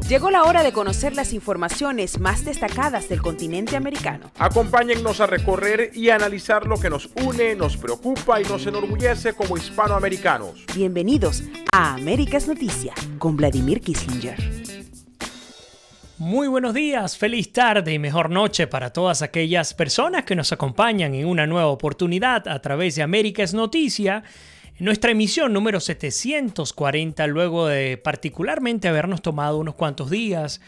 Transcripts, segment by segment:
Llegó la hora de conocer las informaciones más destacadas del continente americano. Acompáñennos a recorrer y analizar lo que nos une, nos preocupa y nos enorgullece como hispanoamericanos. Bienvenidos a América es Noticia con Vladimir Kislinger. Muy buenos días, feliz tarde y mejor noche para todas aquellas personas que nos acompañan en una nueva oportunidad a través de América es Noticia. En nuestra emisión número 740, luego de particularmente habernos tomado unos cuantos días,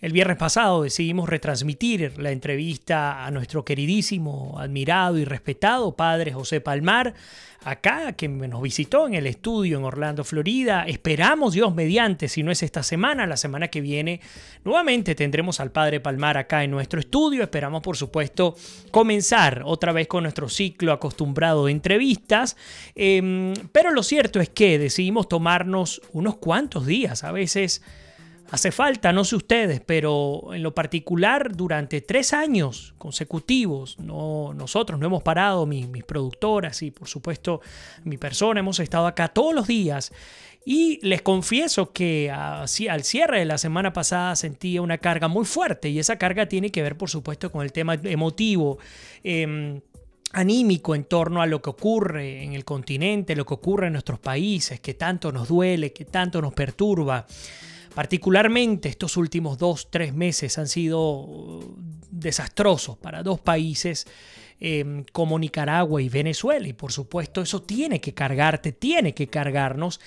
el viernes pasado decidimos retransmitir la entrevista a nuestro queridísimo, admirado y respetado padre José Palmar, acá, que nos visitó en el estudio en Orlando, Florida. Esperamos, Dios mediante, si no es esta semana, la semana que viene, nuevamente tendremos al padre Palmar acá en nuestro estudio. Esperamos, por supuesto, comenzar otra vez con nuestro ciclo acostumbrado de entrevistas. Pero lo cierto es que decidimos tomarnos unos cuantos días, a veces hace falta, no sé ustedes, pero en lo particular durante 3 años consecutivos, nosotros no hemos parado, mis productoras y por supuesto mi persona, hemos estado acá todos los días. Y les confieso que al cierre de la semana pasada sentía una carga muy fuerte, y esa carga tiene que ver por supuesto con el tema emotivo, anímico en torno a lo que ocurre en el continente, lo que ocurre en nuestros países, que tanto nos duele, que tanto nos perturba. Particularmente estos últimos 2-3 meses han sido desastrosos para 2 países como Nicaragua y Venezuela, y por supuesto eso tiene que cargarte, tiene que cargarnos.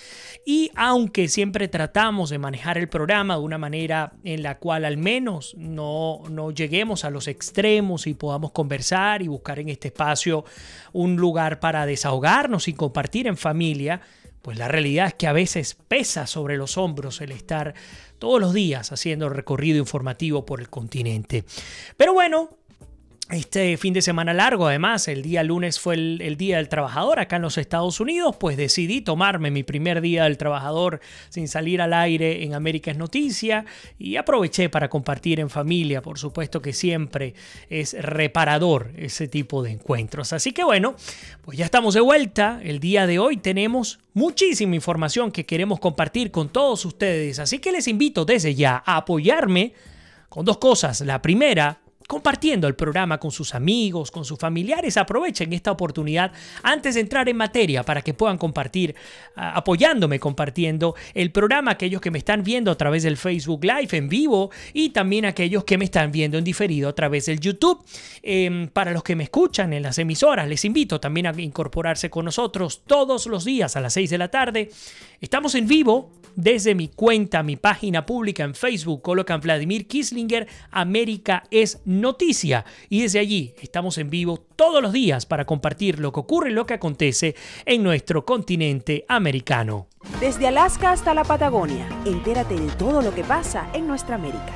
Y aunque siempre tratamos de manejar el programa de una manera en la cual al menos no lleguemos a los extremos y podamos conversar y buscar en este espacio un lugar para desahogarnos y compartir en familia, pues la realidad es que a veces pesa sobre los hombros el estar todos los días haciendo el recorrido informativo por el continente. Pero bueno, este fin de semana largo, además, el día lunes fue el Día del Trabajador acá en los Estados Unidos, pues decidí tomarme mi primer Día del Trabajador sin salir al aire en América es Noticia, y aproveché para compartir en familia. Por supuesto que siempre es reparador ese tipo de encuentros. Así que bueno, pues ya estamos de vuelta. El día de hoy tenemos muchísima información que queremos compartir con todos ustedes, así que les invito desde ya a apoyarme con 2 cosas. La primera, compartiendo el programa con sus amigos, con sus familiares. Aprovechen esta oportunidad antes de entrar en materia para que puedan compartir, apoyándome, compartiendo el programa, aquellos que me están viendo a través del Facebook Live en vivo y también aquellos que me están viendo en diferido a través del YouTube. Para los que me escuchan en las emisoras, les invito también a incorporarse con nosotros todos los días a las 6 de la tarde. Estamos en vivo desde mi cuenta, mi página pública en Facebook. Colocan Vladimir Kislinger, América es Noticia, y desde allí estamos en vivo todos los días para compartir lo que ocurre y lo que acontece en nuestro continente americano. Desde Alaska hasta la Patagonia, entérate de todo lo que pasa en nuestra América.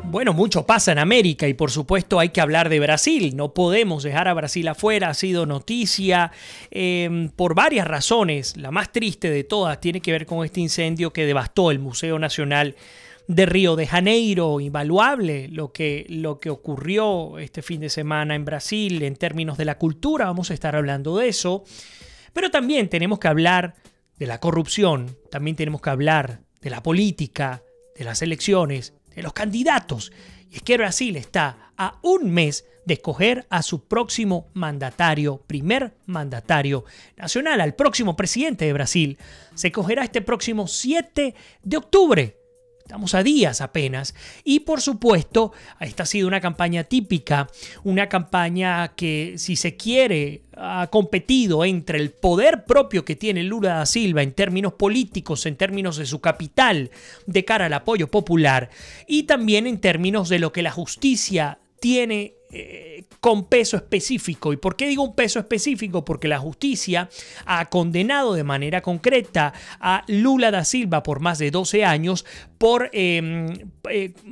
Bueno, mucho pasa en América y por supuesto hay que hablar de Brasil. No podemos dejar a Brasil afuera. Ha sido noticia por varias razones. La más triste de todas tiene que ver con este incendio que devastó el Museo Nacional de Río de Janeiro. Invaluable lo que ocurrió este fin de semana en Brasil en términos de la cultura. Vamos a estar hablando de eso. Pero también tenemos que hablar de la corrupción. También tenemos que hablar de la política, de las elecciones, de los candidatos. Y es que Brasil está a un mes de escoger a su próximo mandatario, primer mandatario nacional, al próximo presidente de Brasil. Se escogerá este próximo 7 de octubre. Estamos a días apenas. Y por supuesto, esta ha sido una campaña típica, una campaña que, si se quiere, ha competido entre el poder propio que tiene Lula da Silva en términos políticos, en términos de su capital de cara al apoyo popular, y también en términos de lo que la justicia tiene con peso específico. ¿Y por qué digo un peso específico? Porque la justicia ha condenado de manera concreta a Lula da Silva por más de 12 años por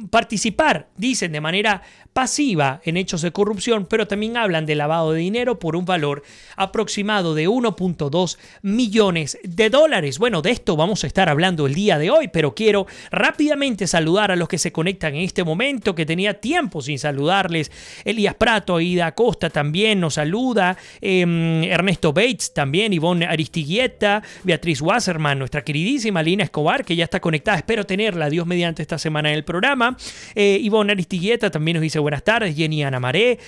participar, dicen, de manera pasiva en hechos de corrupción, pero también hablan de lavado de dinero por un valor aproximado de 1.2 millones de dólares. Bueno, de esto vamos a estar hablando el día de hoy, pero quiero rápidamente saludar a los que se conectan en este momento, que tenía tiempo sin saludarles. Elías Prato, Aida Acosta también nos saluda, Ernesto Bates también, Ivonne Aristiguieta, Beatriz Wasserman, nuestra queridísima Lina Escobar, que ya está conectada, espero tenerla, Dios mediante, esta semana en el programa. Ivonne Aristiguieta también nos dice buenas tardes, Jenny Ana Maré,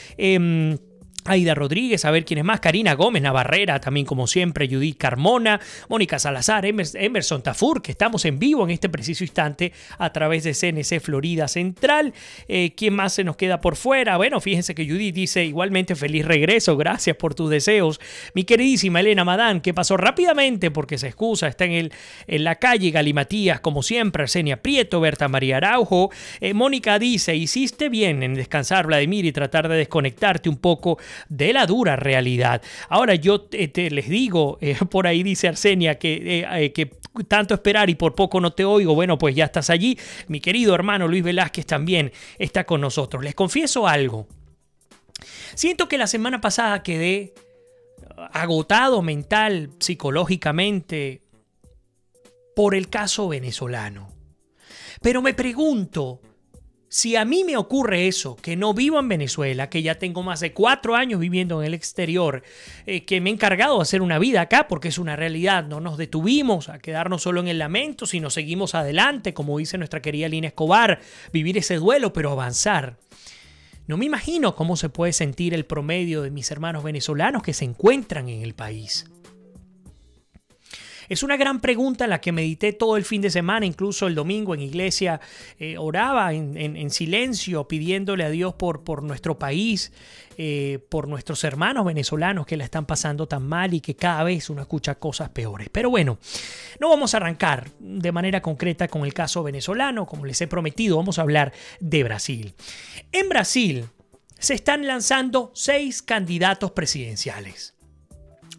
Aida Rodríguez, a ver quién es más, Karina Gómez Navarrera, también como siempre, Judith Carmona, Mónica Salazar, Emerson Tafur, que estamos en vivo en este preciso instante a través de CNC Florida Central. ¿Quién más se nos queda por fuera? Bueno, fíjense que Judith dice igualmente feliz regreso, gracias por tus deseos. Mi queridísima Elena Madán, que pasó rápidamente porque se excusa, está en la calle. Gali Matías, como siempre, Arsenia Prieto, Berta María Araujo. Mónica dice, hiciste bien en descansar, Vladimir, y tratar de desconectarte un poco de la dura realidad. Ahora yo les digo, por ahí dice Arsenia que tanto esperar y por poco no te oigo. Bueno, pues ya estás allí. Mi querido hermano Luis Velázquez también está con nosotros. Les confieso algo. Siento que la semana pasada quedé agotado mental, psicológicamente, por el caso venezolano. Pero me pregunto, si a mí me ocurre eso, que no vivo en Venezuela, que ya tengo más de 4 años viviendo en el exterior, que me he encargado de hacer una vida acá porque es una realidad, no nos detuvimos a quedarnos solo en el lamento, sino seguimos adelante, como dice nuestra querida Lina Escobar, vivir ese duelo, pero avanzar. No me imagino cómo se puede sentir el promedio de mis hermanos venezolanos que se encuentran en el país. Es una gran pregunta en la que medité todo el fin de semana, incluso el domingo en iglesia oraba en silencio, pidiéndole a Dios por nuestro país, por nuestros hermanos venezolanos que la están pasando tan mal y que cada vez uno escucha cosas peores. Pero bueno, no vamos a arrancar de manera concreta con el caso venezolano, como les he prometido, vamos a hablar de Brasil. En Brasil se están lanzando 6 candidatos presidenciales.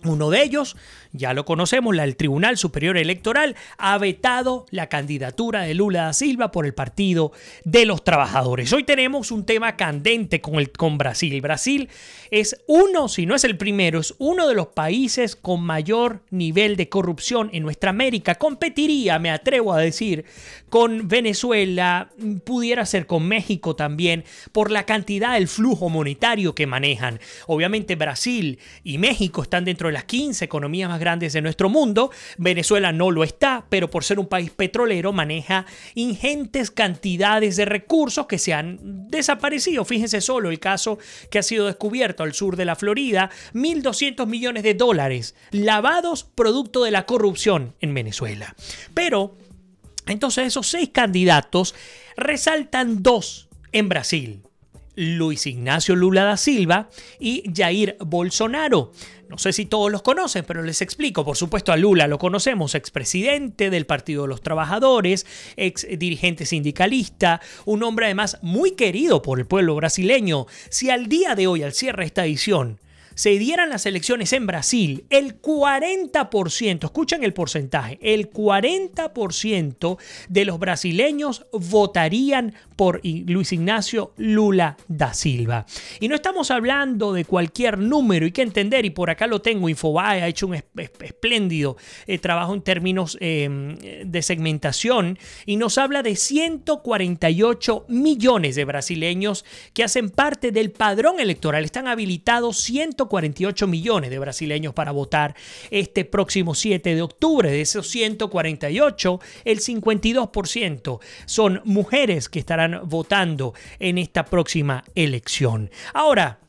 Uno de ellos, ya lo conocemos, el Tribunal Superior Electoral ha vetado la candidatura de Lula da Silva por el Partido de los Trabajadores. Hoy tenemos un tema candente con Brasil. Brasil es uno, si no es el primero, es uno de los países con mayor nivel de corrupción en nuestra América. Competiría, me atrevo a decir, con Venezuela, pudiera ser con México también, por la cantidad del flujo monetario que manejan. Obviamente Brasil y México están dentro de las 15 economías más grandes de nuestro mundo. Venezuela no lo está, pero por ser un país petrolero maneja ingentes cantidades de recursos que se han desaparecido. Fíjense solo el caso que ha sido descubierto al sur de la Florida, $1.200 millones lavados producto de la corrupción en Venezuela. Pero entonces esos 6 candidatos resaltan 2 en Brasil: Luis Ignacio Lula da Silva y Jair Bolsonaro. No sé si todos los conocen, pero les explico. Por supuesto, a Lula lo conocemos, expresidente del Partido de los Trabajadores, ex dirigente sindicalista, un hombre además muy querido por el pueblo brasileño. Si al día de hoy, al cierre de esta edición, se dieran las elecciones en Brasil, el 40%, escuchen el porcentaje, el 40% de los brasileños votarían por Luis Ignacio Lula da Silva. Y no estamos hablando de cualquier número, hay que entender, y por acá lo tengo, Infobae ha hecho un espléndido trabajo en términos de segmentación y nos habla de 148 millones de brasileños que hacen parte del padrón electoral. Están habilitados 148 millones de brasileños para votar este próximo 7 de octubre. De esos 148, el 52% son mujeres que estarán votando en esta próxima elección. Ahora,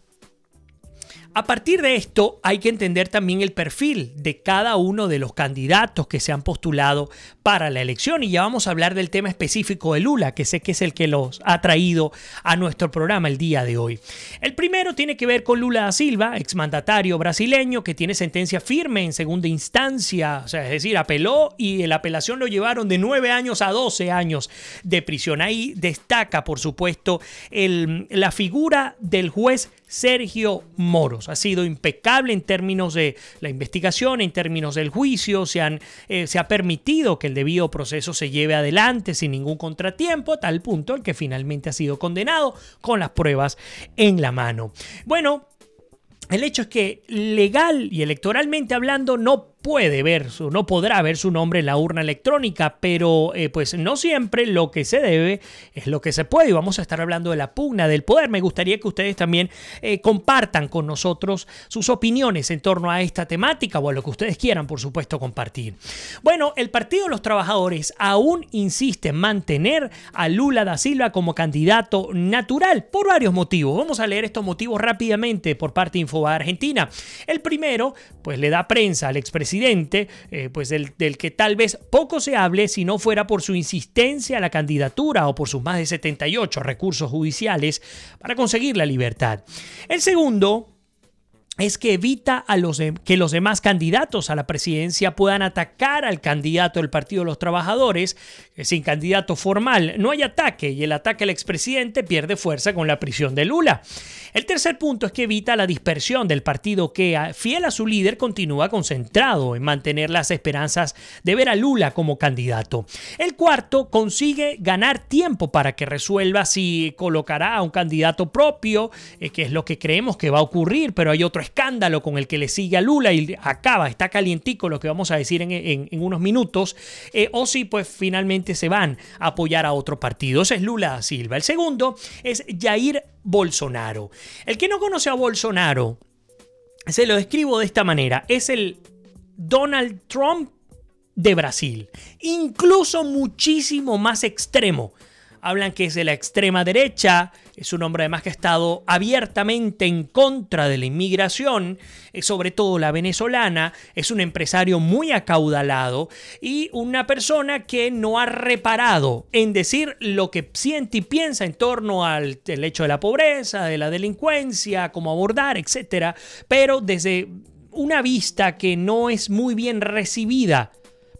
a partir de esto hay que entender también el perfil de cada uno de los candidatos que se han postulado para la elección, y ya vamos a hablar del tema específico de Lula, que sé que es el que los ha traído a nuestro programa el día de hoy. El primero tiene que ver con Lula da Silva, exmandatario brasileño que tiene sentencia firme en segunda instancia, o sea, es decir, apeló y la apelación lo llevaron de 9 años a 12 años de prisión. Ahí destaca, por supuesto, la figura del juez Sergio Moro. Ha sido impecable en términos de la investigación, en términos del juicio. Se ha permitido que el debido proceso se lleve adelante sin ningún contratiempo, a tal punto el que finalmente ha sido condenado con las pruebas en la mano. Bueno, el hecho es que legal y electoralmente hablando no no podrá ver su nombre en la urna electrónica, pero pues no siempre lo que se debe es lo que se puede. Y vamos a estar hablando de la pugna del poder. Me gustaría que ustedes también compartan con nosotros sus opiniones en torno a esta temática o a lo que ustedes quieran, por supuesto, compartir. Bueno, el Partido de los Trabajadores aún insiste en mantener a Lula da Silva como candidato natural por varios motivos. Vamos a leer estos motivos rápidamente por parte de Infobae Argentina. El primero, pues le da prensa al expresidente, pues del que tal vez poco se hable si no fuera por su insistencia a la candidatura o por sus más de 78 recursos judiciales para conseguir la libertad. El segundo es que evita que los demás candidatos a la presidencia puedan atacar al candidato del Partido de los Trabajadores. Sin candidato formal no hay ataque y el ataque al expresidente pierde fuerza con la prisión de Lula. El tercer punto es que evita la dispersión del partido que, fiel a su líder, continúa concentrado en mantener las esperanzas de ver a Lula como candidato. El cuarto, consigue ganar tiempo para que resuelva si colocará a un candidato propio, que es lo que creemos que va a ocurrir, pero hay otro escándalo con el que le sigue a Lula y está calientico lo que vamos a decir en unos minutos, o si pues finalmente se van a apoyar a otro partido. Ese es Lula da Silva. El segundo es Jair Bolsonaro. El que no conoce a Bolsonaro, se lo describo de esta manera, es el Donald Trump de Brasil, incluso muchísimo más extremo. Hablan que es de la extrema derecha, es un hombre además que ha estado abiertamente en contra de la inmigración, sobre todo la venezolana, es un empresario muy acaudalado y una persona que no ha reparado en decir lo que siente y piensa en torno al hecho de la pobreza, de la delincuencia, cómo abordar, etc. Pero desde una vista que no es muy bien recibida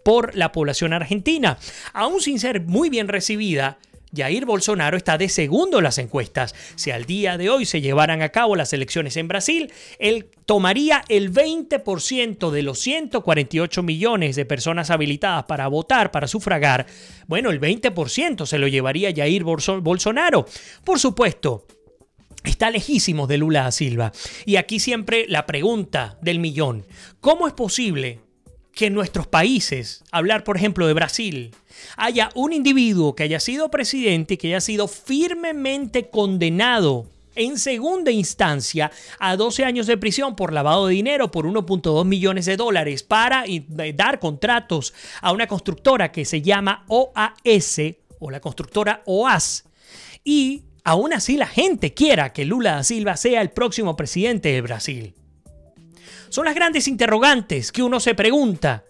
por la población argentina. Aún sin ser muy bien recibida, Jair Bolsonaro está de segundo en las encuestas. Si al día de hoy se llevaran a cabo las elecciones en Brasil, él tomaría el 20% de los 148 millones de personas habilitadas para votar, para sufragar. Bueno, el 20% se lo llevaría Jair Bolsonaro. Por supuesto, está lejísimo de Lula da Silva. Y aquí siempre la pregunta del millón. ¿Cómo es posible que en nuestros países, hablar por ejemplo de Brasil, haya un individuo que haya sido presidente y que haya sido firmemente condenado en segunda instancia a 12 años de prisión por lavado de dinero por 1.2 millones de dólares para dar contratos a una constructora que se llama OAS o la constructora OAS? Y aún así la gente quiera que Lula da Silva sea el próximo presidente de Brasil. Son las grandes interrogantes que uno se pregunta.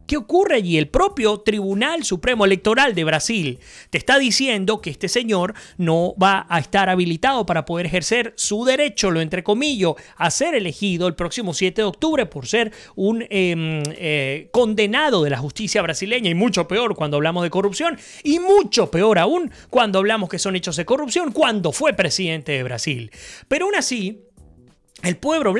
¿Qué ocurre allí? El propio Tribunal Supremo Electoral de Brasil te está diciendo que este señor no va a estar habilitado para poder ejercer su derecho, lo entrecomillo, a ser elegido el próximo 7 de octubre por ser un condenado de la justicia brasileña, y mucho peor cuando hablamos de corrupción, y mucho peor aún cuando hablamos que son hechos de corrupción cuando fue presidente de Brasil. Pero aún así, el pueblo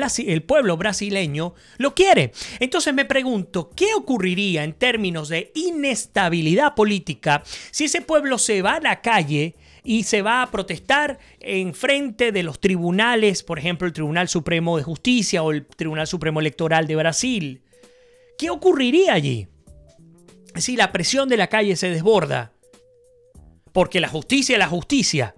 brasileño lo quiere. Entonces me pregunto, ¿qué ocurriría en términos de inestabilidad política si ese pueblo se va a la calle y se va a protestar en frente de los tribunales, por ejemplo, el Tribunal Supremo de Justicia o el Tribunal Supremo Electoral de Brasil? ¿Qué ocurriría allí si la presión de la calle se desborda? Porque la justicia es la justicia.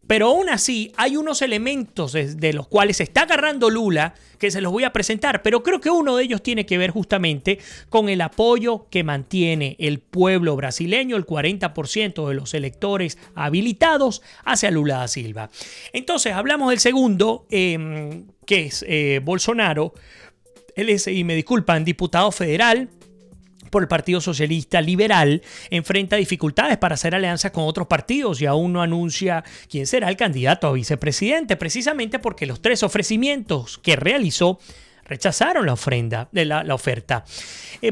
Pero aún así hay unos elementos de los cuales se está agarrando Lula que se los voy a presentar, pero creo que uno de ellos tiene que ver justamente con el apoyo que mantiene el pueblo brasileño, el 40% de los electores habilitados hacia Lula da Silva. Entonces hablamos del segundo, que es Bolsonaro. Él es, y me disculpan, diputado federal por el Partido Socialista Liberal, enfrenta dificultades para hacer alianzas con otros partidos y aún no anuncia quién será el candidato a vicepresidente, precisamente porque los 3 ofrecimientos que realizó rechazaron la oferta.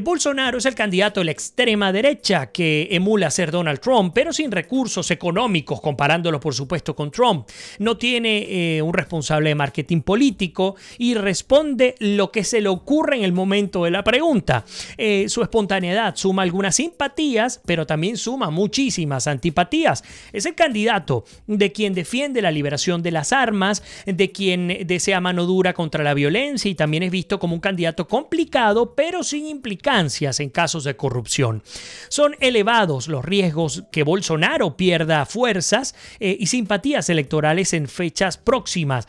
Bolsonaro es el candidato de la extrema derecha que emula ser Donald Trump, pero sin recursos económicos, comparándolo por supuesto con Trump. No tiene un responsable de marketing político y responde lo que se le ocurre en el momento de la pregunta. Su espontaneidad suma algunas simpatías, pero también suma muchísimas antipatías. Es el candidato de quien defiende la liberación de las armas, de quien desea mano dura contra la violencia, y también es es visto como un candidato complicado, pero sin implicancias en casos de corrupción. Son elevados los riesgos que Bolsonaro pierda fuerzas y simpatías electorales en fechas próximas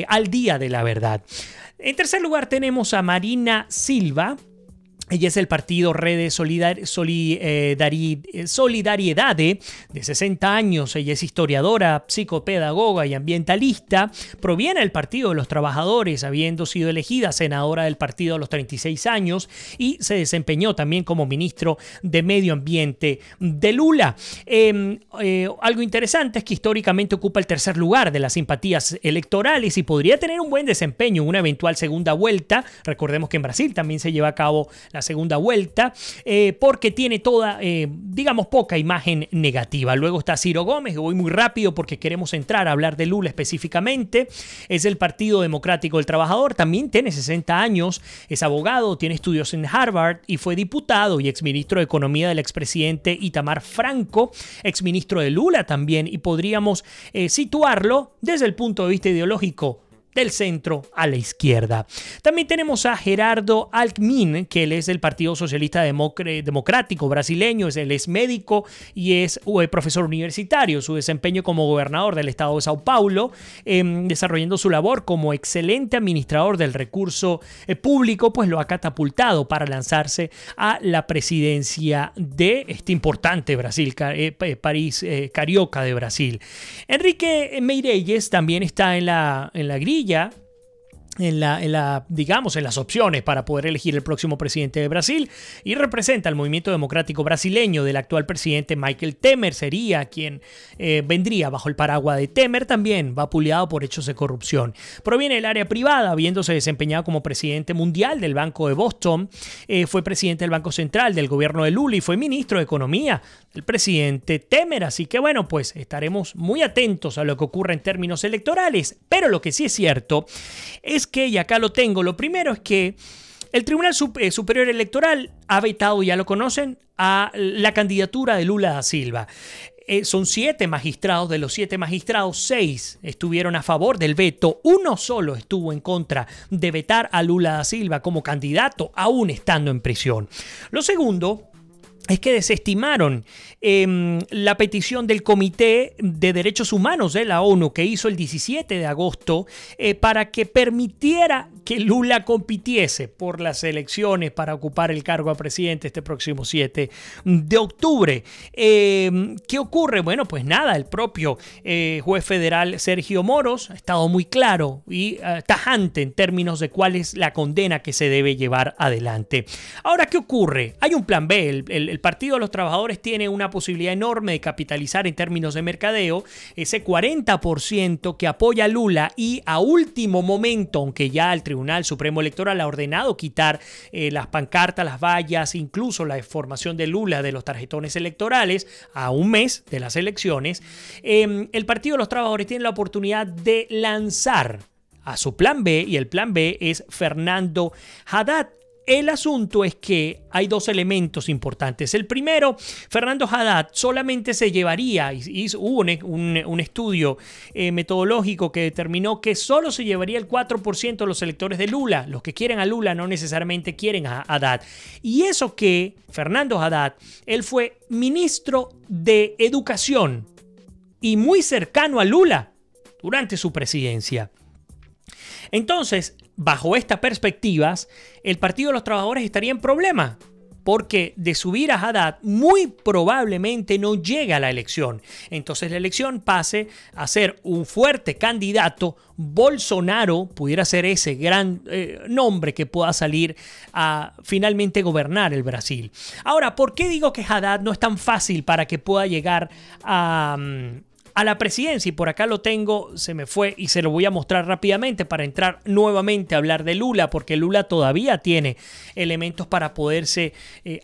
al día de la verdad. En tercer lugar tenemos a Marina Silva. Ella es del partido Rede Solidariedade, de 60 años. Ella es historiadora, psicopedagoga y ambientalista. Proviene del Partido de los Trabajadores, habiendo sido elegida senadora del partido a los 36 años y se desempeñó también como ministro de Medio Ambiente de Lula. Algo interesante es que históricamente ocupa el tercer lugar de las simpatías electorales y podría tener un buen desempeño en una eventual segunda vuelta. Recordemos que en Brasil también se lleva a cabo la segunda vuelta, porque tiene toda, digamos, poca imagen negativa. Luego está Ciro Gómez, voy muy rápido porque queremos entrar a hablar de Lula específicamente. Es del Partido Democrático del Trabajador, también tiene 60 años, es abogado, tiene estudios en Harvard y fue diputado y exministro de Economía del expresidente Itamar Franco, exministro de Lula también, y podríamos situarlo desde el punto de vista ideológico del centro a la izquierda. También tenemos a Gerardo Alckmin, que él es del Partido Socialista Democrático brasileño, él es médico y es profesor universitario. Su desempeño como gobernador del estado de Sao Paulo, desarrollando su labor como excelente administrador del recurso público, pues lo ha catapultado para lanzarse a la presidencia de este importante Brasil, País Carioca de Brasil. Enrique Meirelles también está en la grilla, digamos, en las opciones para poder elegir el próximo presidente de Brasil, y representa al movimiento democrático brasileño del actual presidente Michel Temer. Sería quien vendría bajo el paraguas de Temer. También vapuleado por hechos de corrupción. Proviene del área privada, habiéndose desempeñado como presidente mundial del Banco de Boston, fue presidente del Banco Central del gobierno de Lula y fue ministro de Economía del presidente Temer. Así que bueno, pues estaremos muy atentos a lo que ocurra en términos electorales. Pero lo que sí es cierto es que, y acá lo tengo, lo primero es que el Tribunal Superior Electoral ha vetado, ya lo conocen, a la candidatura de Lula da Silva. Son 7 magistrados, de los 7 magistrados, 6 estuvieron a favor del veto, 1 solo estuvo en contra de vetar a Lula da Silva como candidato, aún estando en prisión. Lo segundo es que desestimaron la petición del Comité de Derechos Humanos de la ONU que hizo el 17 de agosto para que permitiera que Lula compitiese por las elecciones para ocupar el cargo de presidente este próximo 7 de octubre. ¿Qué ocurre? Bueno, pues nada, el propio juez federal Sergio Moros ha estado muy claro y tajante en términos de cuál es la condena que se debe llevar adelante. Ahora, ¿qué ocurre? Hay un plan B. El Partido de los Trabajadores tiene una posibilidad enorme de capitalizar en términos de mercadeo ese 40% que apoya a Lula, y a último momento, aunque ya el Tribunal Supremo Electoral ha ordenado quitar las pancartas, las vallas, incluso la formación de Lula de los tarjetones electorales a un mes de las elecciones, el Partido de los Trabajadores tiene la oportunidad de lanzar a su plan B, y el plan B es Fernando Haddad. El asunto es que hay 2 elementos importantes. El primero, Fernando Haddad solamente se llevaría, hubo un estudio metodológico que determinó que solo se llevaría el 4% de los electores de Lula. Los que quieren a Lula no necesariamente quieren a Haddad. Y eso que Fernando Haddad, él fue ministro de Educación y muy cercano a Lula durante su presidencia. Entonces, bajo estas perspectivas, el Partido de los Trabajadores estaría en problema, porque de subir a Haddad muy probablemente no llega a la elección. Entonces la elección pase a ser un fuerte candidato. Bolsonaro pudiera ser ese gran nombre que pueda salir a finalmente gobernar el Brasil. Ahora, ¿por qué digo que Haddad no es tan fácil para que pueda llegar a la presidencia? Y por acá lo tengo, se me fue y se lo voy a mostrar rápidamente para entrar nuevamente a hablar de Lula, porque Lula todavía tiene elementos para poderse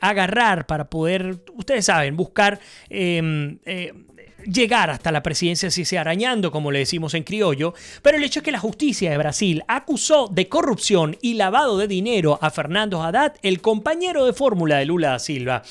agarrar, para poder, ustedes saben, buscar llegar hasta la presidencia, si sea arañando, como le decimos en criollo. Pero el hecho es que la justicia de Brasil acusó de corrupción y lavado de dinero a Fernando Haddad, el compañero de fórmula de Lula da Silva.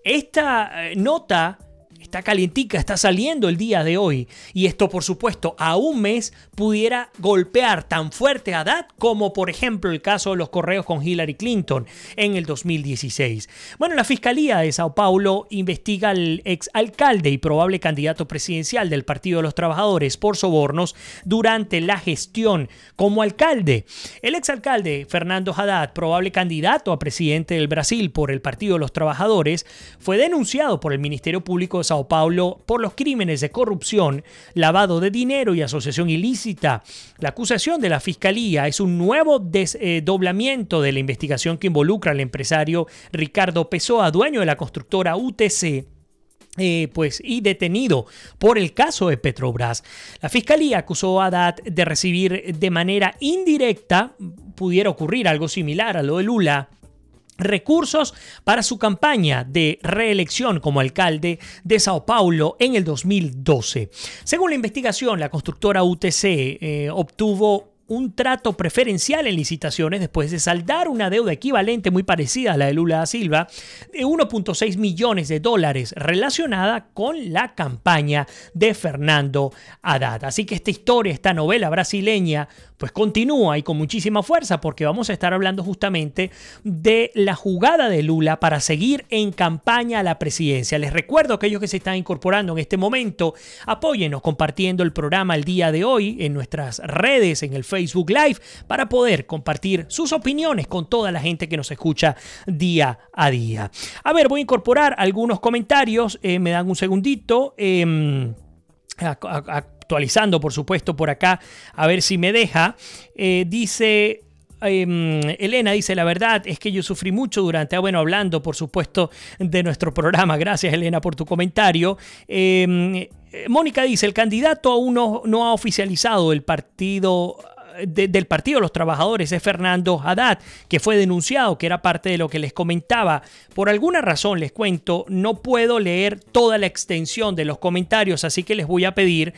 Esta nota está calientica, está saliendo el día de hoy. Y esto, por supuesto, a un mes pudiera golpear tan fuerte a Haddad como, por ejemplo, el caso de los correos con Hillary Clinton en el 2016. Bueno, la Fiscalía de Sao Paulo investiga al exalcalde y probable candidato presidencial del Partido de los Trabajadores por sobornos durante la gestión como alcalde. El exalcalde Fernando Haddad, probable candidato a presidente del Brasil por el Partido de los Trabajadores, fue denunciado por el Ministerio Público de Sao Paulo por los crímenes de corrupción, lavado de dinero y asociación ilícita. La acusación de la Fiscalía es un nuevo desdoblamiento de la investigación que involucra al empresario Ricardo Pessoa, dueño de la constructora UTC, y detenido por el caso de Petrobras. La Fiscalía acusó a Haddad de recibir de manera indirecta, pudiera ocurrir algo similar a lo de Lula, recursos para su campaña de reelección como alcalde de Sao Paulo en el 2012. Según la investigación, la constructora UTC obtuvo un trato preferencial en licitaciones después de saldar una deuda equivalente muy parecida a la de Lula da Silva de 1.6 millones de dólares relacionada con la campaña de Fernando Haddad. Así que esta historia, esta novela brasileña, pues continúa y con muchísima fuerza, porque vamos a estar hablando justamente de la jugada de Lula para seguir en campaña a la presidencia. Les recuerdo a aquellos que se están incorporando en este momento, apóyennos compartiendo el programa el día de hoy en nuestras redes, en el Facebook Live, para poder compartir sus opiniones con toda la gente que nos escucha día a día. A ver, voy a incorporar algunos comentarios, me dan un segundito, actualizando por supuesto por acá, a ver si me deja. Dice Elena, dice: la verdad es que yo sufrí mucho durante, hablando por supuesto de nuestro programa. Gracias, Elena, por tu comentario. Mónica dice: el candidato aún no ha oficializado el partido del Partido de los Trabajadores es Fernando Haddad, que fue denunciado, que era parte de lo que les comentaba. Por alguna razón, les cuento, no puedo leer toda la extensión de los comentarios, así que les voy a pedir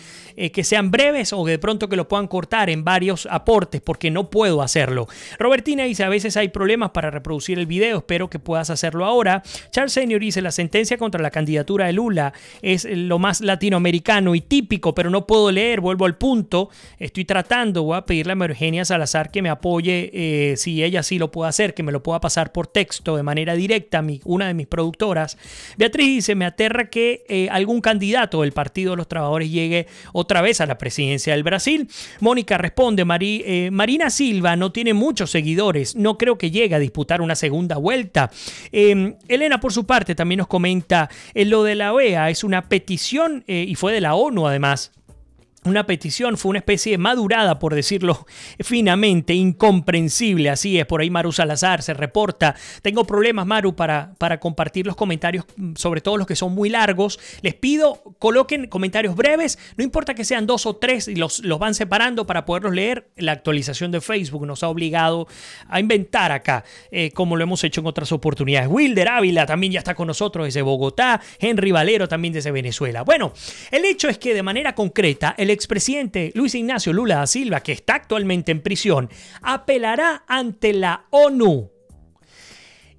que sean breves o de pronto que lo puedan cortar en varios aportes, porque no puedo hacerlo. Robertina dice: a veces hay problemas para reproducir el video, espero que puedas hacerlo ahora. Charles Senior dice: la sentencia contra la candidatura de Lula es lo más latinoamericano y típico, pero no puedo leer, vuelvo al punto, estoy tratando, voy a pedirle a Eugenia Salazar que me apoye, si ella sí lo puede hacer, que me lo pueda pasar por texto de manera directa, una de mis productoras. Beatriz dice: me aterra que algún candidato del Partido de los Trabajadores llegue otra vez a la presidencia del Brasil. Mónica responde: Marina Silva no tiene muchos seguidores, no creo que llegue a disputar una segunda vuelta. Elena, por su parte, también nos comenta: lo de la OEA es una petición y fue de la ONU además. Una petición, fue una especie de madurada, por decirlo finamente, incomprensible. Así es, por ahí Maru Salazar se reporta: tengo problemas, Maru, para compartir los comentarios, sobre todo los que son muy largos. Les pido, coloquen comentarios breves, no importa que sean 2 o 3, y los van separando para poderlos leer. La actualización de Facebook nos ha obligado a inventar acá, como lo hemos hecho en otras oportunidades. Wilder Ávila también ya está con nosotros desde Bogotá, Henry Valero también desde Venezuela. Bueno, el hecho es que de manera concreta, el expresidente Luis Ignacio Lula da Silva, que está actualmente en prisión, apelará ante la ONU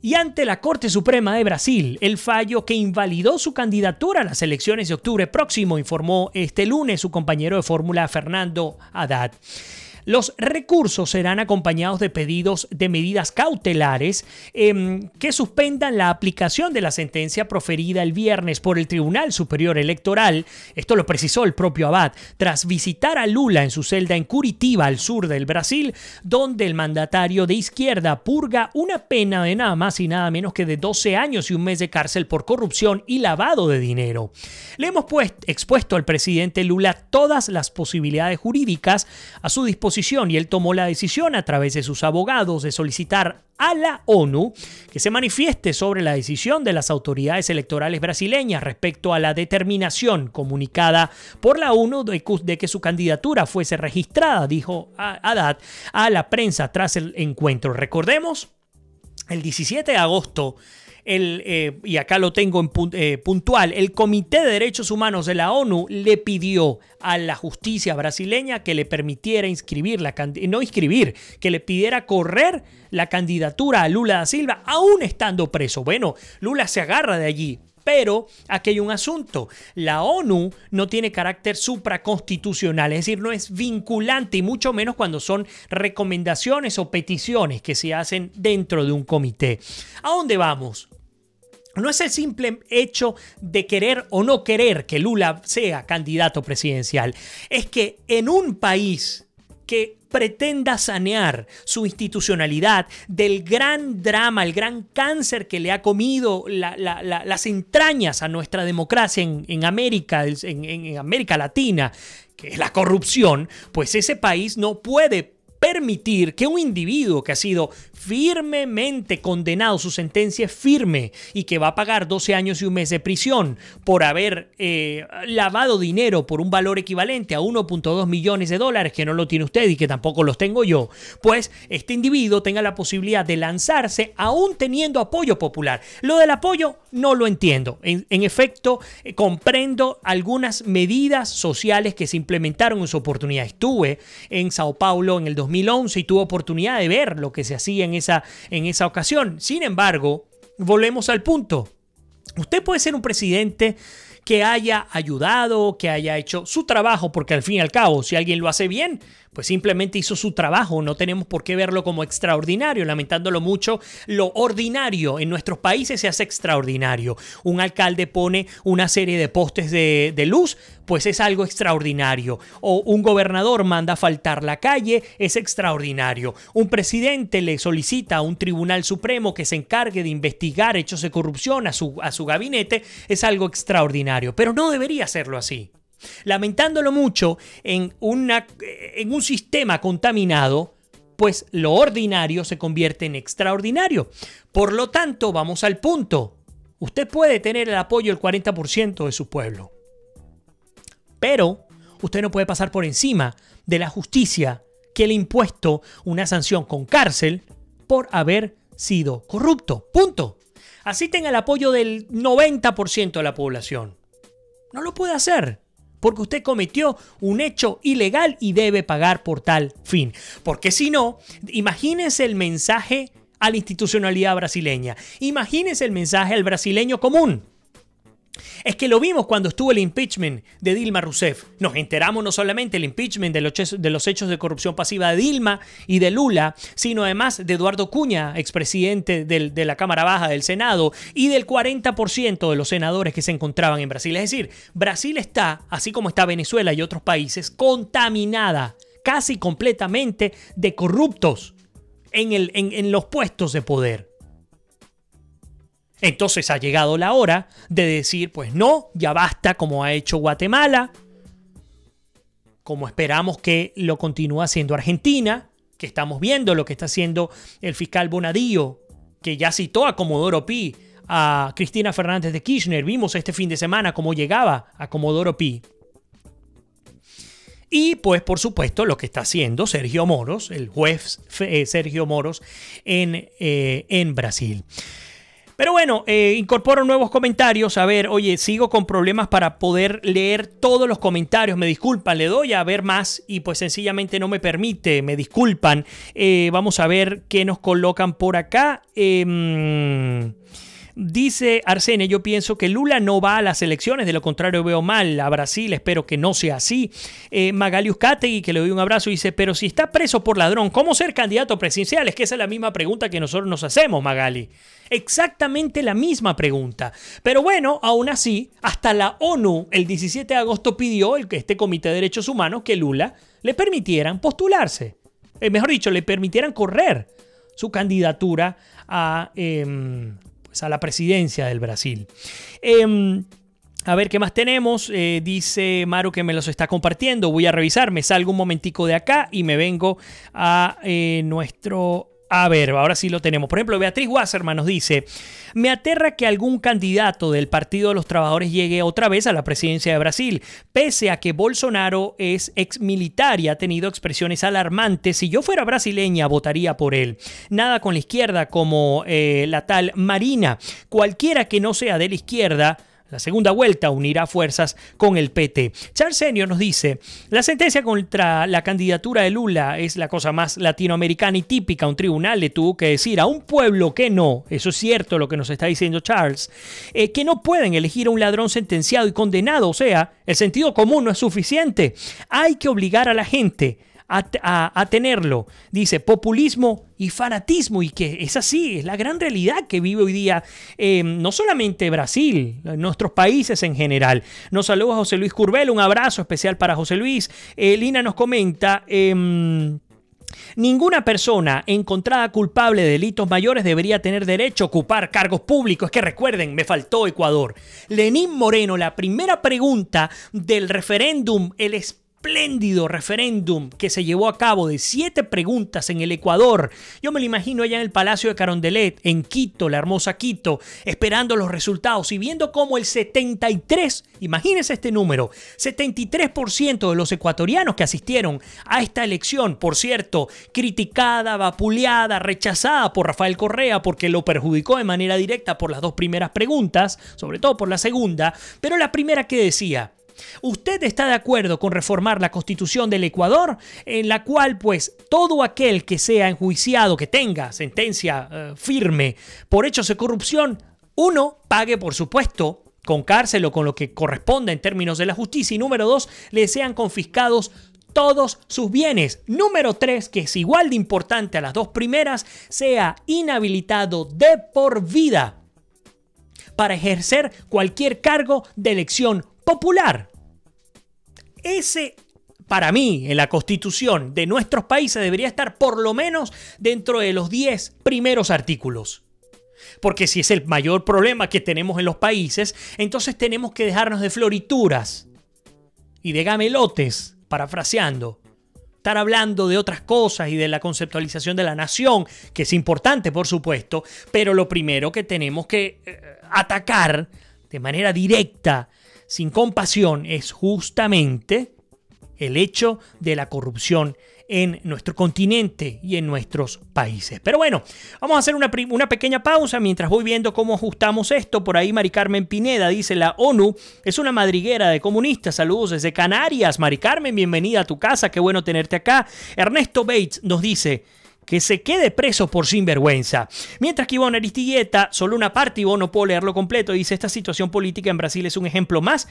y ante la Corte Suprema de Brasil el fallo que invalidó su candidatura a las elecciones de octubre próximo, informó este lunes su compañero de fórmula Fernando Haddad. Los recursos serán acompañados de pedidos de medidas cautelares que suspendan la aplicación de la sentencia proferida el viernes por el Tribunal Superior Electoral. Esto lo precisó el propio Haddad tras visitar a Lula en su celda en Curitiba, al sur del Brasil, donde el mandatario de izquierda purga una pena de nada más y nada menos que de 12 años y un mes de cárcel por corrupción y lavado de dinero. Le hemos expuesto al presidente Lula todas las posibilidades jurídicas a su disposición, y él tomó la decisión a través de sus abogados de solicitar a la ONU que se manifieste sobre la decisión de las autoridades electorales brasileñas respecto a la determinación comunicada por la ONU de que su candidatura fuese registrada, dijo Haddad a la prensa tras el encuentro. Recordemos, el 17 de agosto, y acá lo tengo en puntual, el Comité de Derechos Humanos de la ONU le pidió a la justicia brasileña que le permitiera que le pidiera correr la candidatura a Lula da Silva, aún estando preso. Bueno, Lula se agarra de allí. Pero aquí hay un asunto. La ONU no tiene carácter supraconstitucional, es decir, no es vinculante y mucho menos cuando son recomendaciones o peticiones que se hacen dentro de un comité. ¿A dónde vamos? No es el simple hecho de querer o no querer que Lula sea candidato presidencial. Es que en un país que pretenda sanear su institucionalidad del gran drama, el gran cáncer que le ha comido las entrañas a nuestra democracia en América, en América Latina, que es la corrupción, pues ese país no puede permitir que un individuo que ha sido firmemente condenado, su sentencia es firme y que va a pagar 12 años y un mes de prisión por haber lavado dinero por un valor equivalente a 1.2 millones de dólares, que no lo tiene usted y que tampoco los tengo yo, pues este individuo tenga la posibilidad de lanzarse aún teniendo apoyo popular. Lo del apoyo no lo entiendo. En efecto, comprendo algunas medidas sociales que se implementaron en su oportunidad. Estuve en Sao Paulo en el 2011 y tuve oportunidad de ver lo que se hacía en esa ocasión. Sin embargo, volvemos al punto. Usted puede ser un presidente que haya ayudado, que haya hecho su trabajo, porque al fin y al cabo, si alguien lo hace bien, pues simplemente hizo su trabajo. No tenemos por qué verlo como extraordinario. Lamentándolo mucho, lo ordinario en nuestros países se hace extraordinario. Un alcalde pone una serie de postes de luz, pues es algo extraordinario. O un gobernador manda a faltar la calle, es extraordinario. Un presidente le solicita a un tribunal supremo que se encargue de investigar hechos de corrupción a su gabinete, es algo extraordinario. Pero no debería serlo así. Lamentándolo mucho, en un sistema contaminado, pues lo ordinario se convierte en extraordinario. Por lo tanto, vamos al punto. Usted puede tener el apoyo del 40% de su pueblo, pero usted no puede pasar por encima de la justicia que le ha impuesto una sanción con cárcel por haber sido corrupto. Punto. Así tenga el apoyo del 90% de la población. No lo puede hacer, porque usted cometió un hecho ilegal y debe pagar por tal fin. Porque si no, imagínese el mensaje a la institucionalidad brasileña. Imagínese el mensaje al brasileño común. Es que lo vimos cuando estuvo el impeachment de Dilma Rousseff. Nos enteramos no solamente del impeachment de los hechos de corrupción pasiva de Dilma y de Lula, sino además de Eduardo Cunha, expresidente de la Cámara Baja del Senado, y del 40% de los senadores que se encontraban en Brasil. Es decir, Brasil está, así como está Venezuela y otros países, contaminada casi completamente de corruptos en los puestos de poder. Entonces ha llegado la hora de decir, pues no, ya basta, como ha hecho Guatemala, como esperamos que lo continúe haciendo Argentina, que estamos viendo lo que está haciendo el fiscal Bonadío, que ya citó a Comodoro Pi, a Cristina Fernández de Kirchner. Vimos este fin de semana cómo llegaba a Comodoro Pi. Y pues por supuesto lo que está haciendo Sergio Moros, el juez Sergio Moros en Brasil. Pero bueno, incorporo nuevos comentarios. A ver, oye, sigo con problemas para poder leer todos los comentarios. Me disculpan, le doy a ver más y pues sencillamente no me permite. Me disculpan. Vamos a ver qué nos colocan por acá. Dice Arsene, yo pienso que Lula no va a las elecciones, de lo contrario veo mal a Brasil, espero que no sea así. Magali Uzcategui, que le doy un abrazo, dice, pero si está preso por ladrón, ¿cómo ser candidato presidencial? Es que esa es la misma pregunta que nosotros nos hacemos, Magali. Exactamente la misma pregunta. Pero bueno, aún así, hasta la ONU el 17 de agosto pidió este Comité de Derechos Humanos que Lula le permitieran postularse. Mejor dicho, le permitieran correr su candidatura a la presidencia del Brasil. A ver qué más tenemos. Dice Maru que me los está compartiendo. Voy a revisar. Me salgo un momentico de acá y me vengo a nuestro... A ver, ahora sí lo tenemos. Por ejemplo, Beatriz Wasserman nos dice: me aterra que algún candidato del Partido de los Trabajadores llegue otra vez a la presidencia de Brasil, pese a que Bolsonaro es ex militar y ha tenido expresiones alarmantes. Si yo fuera brasileña, votaría por él. Nada con la izquierda como la tal Marina. Cualquiera que no sea de la izquierda La segunda vuelta unirá fuerzas con el PT. Charles Senior nos dice, la sentencia contra la candidatura de Lula es la cosa más latinoamericana y típica. Un tribunal le tuvo que decir a un pueblo que no, eso es cierto lo que nos está diciendo Charles, que no pueden elegir a un ladrón sentenciado y condenado. O sea, el sentido común no es suficiente. Hay que obligar a la gente a tenerlo. Dice, populismo y fanatismo, y que es así, es la gran realidad que vive hoy día no solamente Brasil, nuestros países en general. Nos saluda José Luis Curbel, un abrazo especial para José Luis. Lina nos comenta, ninguna persona encontrada culpable de delitos mayores debería tener derecho a ocupar cargos públicos. Es que recuerden, me faltó Ecuador. Lenín Moreno, la primera pregunta del referéndum, el espléndido referéndum que se llevó a cabo de 7 preguntas en el Ecuador. Yo me lo imagino allá en el Palacio de Carondelet, en Quito, la hermosa Quito, esperando los resultados y viendo cómo el 73%, imagínense este número, 73% de los ecuatorianos que asistieron a esta elección, por cierto, criticada, vapuleada, rechazada por Rafael Correa porque lo perjudicó de manera directa por las 2 primeras preguntas, sobre todo por la segunda, pero la primera que decía: ¿usted está de acuerdo con reformar la Constitución del Ecuador, en la cual pues todo aquel que sea enjuiciado, que tenga sentencia firme por hechos de corrupción, uno, pague por supuesto con cárcel o con lo que corresponda en términos de la justicia, y número 2, le sean confiscados todos sus bienes? Número 3, que es igual de importante a las 2 primeras, sea inhabilitado de por vida para ejercer cualquier cargo de elección popular. Ese, para mí, en la Constitución de nuestros países debería estar por lo menos dentro de los 10 primeros artículos. Porque si es el mayor problema que tenemos en los países, entonces tenemos que dejarnos de florituras y de gamelotes, parafraseando. Estar hablando de otras cosas y de la conceptualización de la nación, que es importante, por supuesto, pero lo primero que tenemos que atacar de manera directa, sin compasión, es justamente el hecho de la corrupción en nuestro continente y en nuestros países. Pero bueno, vamos a hacer una pequeña pausa mientras voy viendo cómo ajustamos esto. Por ahí Mari Carmen Pineda dice: la ONU es una madriguera de comunistas. Saludos desde Canarias. Mari Carmen, bienvenida a tu casa, qué bueno tenerte acá. Ernesto Bates nos dice: que se quede preso por sinvergüenza. Mientras que Ivonne Aristigueta, solo una parte, Ivonne, no puedo leerlo completo, dice: esta situación política en Brasil es un ejemplo más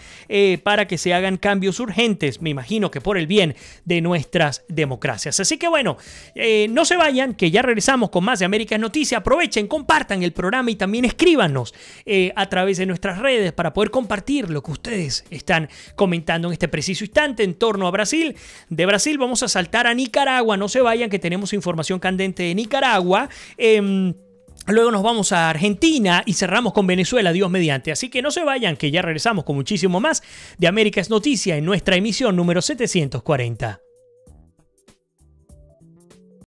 para que se hagan cambios urgentes, me imagino que por el bien de nuestras democracias. Así que bueno, no se vayan, que ya regresamos con más de Américas Noticias. Aprovechen, compartan el programa y también escríbanos a través de nuestras redes para poder compartir lo que ustedes están comentando en este preciso instante en torno a Brasil. De Brasil vamos a saltar a Nicaragua. No se vayan, que tenemos información candente de Nicaragua. Luego nos vamos a Argentina y cerramos con Venezuela, Dios mediante. Así que no se vayan, que ya regresamos con muchísimo más de Américas Noticias en nuestra emisión número 740.